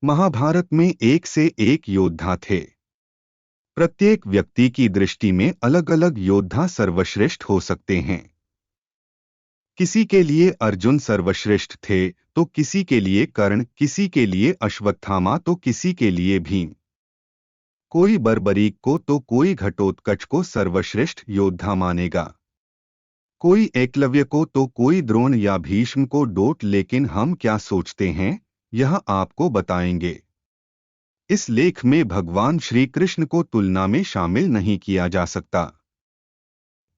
महाभारत में एक से एक योद्धा थे। प्रत्येक व्यक्ति की दृष्टि में अलग अलग योद्धा सर्वश्रेष्ठ हो सकते हैं। किसी के लिए अर्जुन सर्वश्रेष्ठ थे, तो किसी के लिए कर्ण, किसी के लिए अश्वत्थामा, तो किसी के लिए भीम। कोई बर्बरीक को तो कोई घटोत्कच को सर्वश्रेष्ठ योद्धा मानेगा। कोई एकलव्य को तो कोई द्रोण या भीष्म को डोट। लेकिन हम क्या सोचते हैं, यह आपको बताएंगे। इस लेख में भगवान श्री कृष्ण को तुलना में शामिल नहीं किया जा सकता।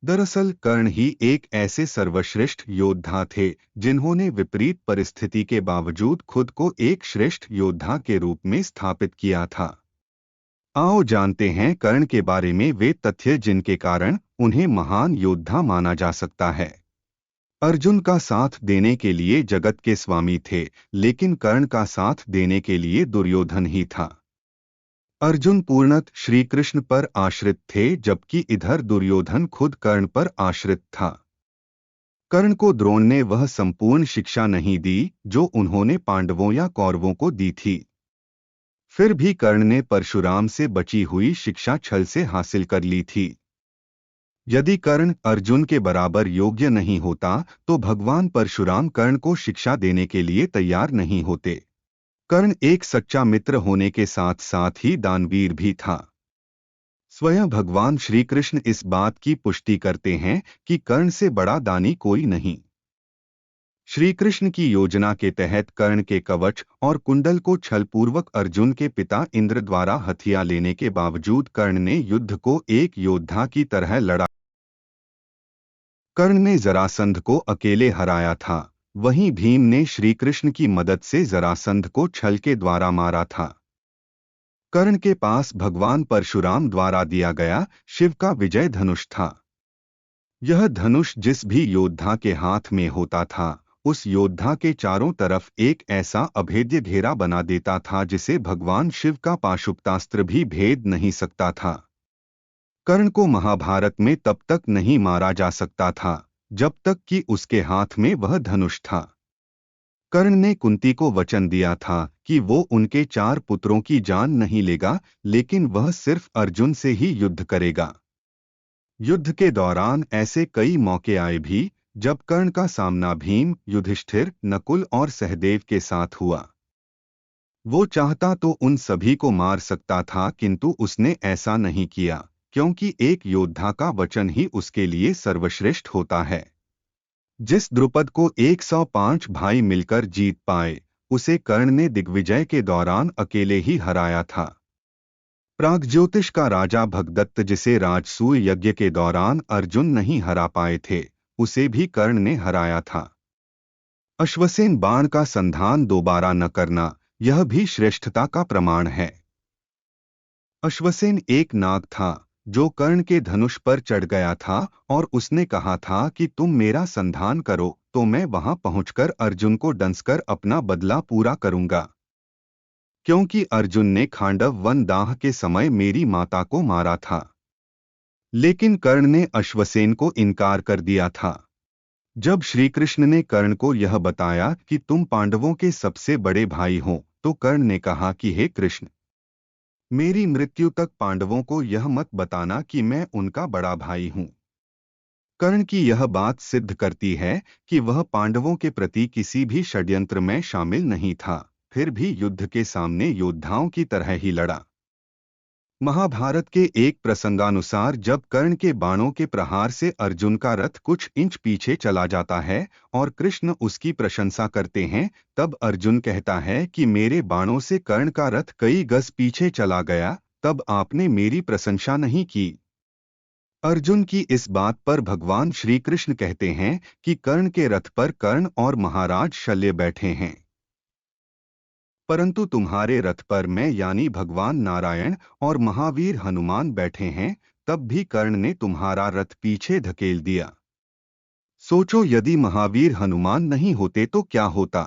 दरअसल कर्ण ही एक ऐसे सर्वश्रेष्ठ योद्धा थे जिन्होंने विपरीत परिस्थिति के बावजूद खुद को एक श्रेष्ठ योद्धा के रूप में स्थापित किया था। आओ जानते हैं कर्ण के बारे में वे तथ्य जिनके कारण उन्हें महान योद्धा माना जा सकता है। अर्जुन का साथ देने के लिए जगत के स्वामी थे, लेकिन कर्ण का साथ देने के लिए दुर्योधन ही था। अर्जुन पूर्णतः श्री कृष्ण पर आश्रित थे, जबकि इधर दुर्योधन खुद कर्ण पर आश्रित था। कर्ण को द्रोण ने वह संपूर्ण शिक्षा नहीं दी जो उन्होंने पांडवों या कौरवों को दी थी। फिर भी कर्ण ने परशुराम से बची हुई शिक्षा छल से हासिल कर ली थी। यदि कर्ण अर्जुन के बराबर योग्य नहीं होता तो भगवान परशुराम कर्ण को शिक्षा देने के लिए तैयार नहीं होते। कर्ण एक सच्चा मित्र होने के साथ साथ ही दानवीर भी था। स्वयं भगवान श्री कृष्ण इस बात की पुष्टि करते हैं कि कर्ण से बड़ा दानी कोई नहीं। श्री कृष्ण की योजना के तहत कर्ण के कवच और कुंडल को छलपूर्वक अर्जुन के पिता इंद्र द्वारा हथिया लेने के बावजूद कर्ण ने युद्ध को एक योद्धा की तरह लड़ा। कर्ण ने जरासंध को अकेले हराया था, वहीं भीम ने श्री कृष्ण की मदद से जरासंध को छल के द्वारा मारा था। कर्ण के पास भगवान परशुराम द्वारा दिया गया शिव का विजय धनुष था। यह धनुष जिस भी योद्धा के हाथ में होता था, उस योद्धा के चारों तरफ एक ऐसा अभेद्य घेरा बना देता था जिसे भगवान शिव का पाशुपतास्त्र भी भेद नहीं सकता था। कर्ण को महाभारत में तब तक नहीं मारा जा सकता था जब तक कि उसके हाथ में वह धनुष था। कर्ण ने कुंती को वचन दिया था कि वो उनके 4 पुत्रों की जान नहीं लेगा, लेकिन वह सिर्फ अर्जुन से ही युद्ध करेगा। युद्ध के दौरान ऐसे कई मौके आए भी जब कर्ण का सामना भीम, युधिष्ठिर, नकुल और सहदेव के साथ हुआ। वो चाहता तो उन सभी को मार सकता था, किंतु उसने ऐसा नहीं किया, क्योंकि एक योद्धा का वचन ही उसके लिए सर्वश्रेष्ठ होता है। जिस द्रुपद को 105 भाई मिलकर जीत पाए, उसे कर्ण ने दिग्विजय के दौरान अकेले ही हराया था। प्रागज्योतिष का राजा भगदत्त, जिसे राजसूय यज्ञ के दौरान अर्जुन नहीं हरा पाए थे, उसे भी कर्ण ने हराया था। अश्वसेन बाण का संधान दोबारा न करना, यह भी श्रेष्ठता का प्रमाण है। अश्वसेन एक नाग था जो कर्ण के धनुष पर चढ़ गया था और उसने कहा था कि तुम मेरा संधान करो तो मैं वहां पहुंचकर अर्जुन को डंसकर अपना बदला पूरा करूंगा। क्योंकि अर्जुन ने खांडव वन दाह के समय मेरी माता को मारा था। लेकिन कर्ण ने अश्वसेन को इनकार कर दिया था। जब श्री कृष्ण ने कर्ण को यह बताया कि तुम पांडवों के सबसे बड़े भाई हो, तो कर्ण ने कहा कि हे कृष्ण, मेरी मृत्यु तक पांडवों को यह मत बताना कि मैं उनका बड़ा भाई हूं। कर्ण की यह बात सिद्ध करती है कि वह पांडवों के प्रति किसी भी षड्यंत्र में शामिल नहीं था, फिर भी युद्ध के सामने योद्धाओं की तरह ही लड़ा। महाभारत के एक प्रसंगानुसार जब कर्ण के बाणों के प्रहार से अर्जुन का रथ कुछ इंच पीछे चला जाता है और कृष्ण उसकी प्रशंसा करते हैं, तब अर्जुन कहता है कि मेरे बाणों से कर्ण का रथ कई गज पीछे चला गया, तब आपने मेरी प्रशंसा नहीं की। अर्जुन की इस बात पर भगवान श्री कृष्ण कहते हैं कि कर्ण के रथ पर कर्ण और महाराज शल्य बैठे हैं, परंतु तुम्हारे रथ पर मैं यानी भगवान नारायण और महावीर हनुमान बैठे हैं, तब भी कर्ण ने तुम्हारा रथ पीछे धकेल दिया। सोचो, यदि महावीर हनुमान नहीं होते तो क्या होता।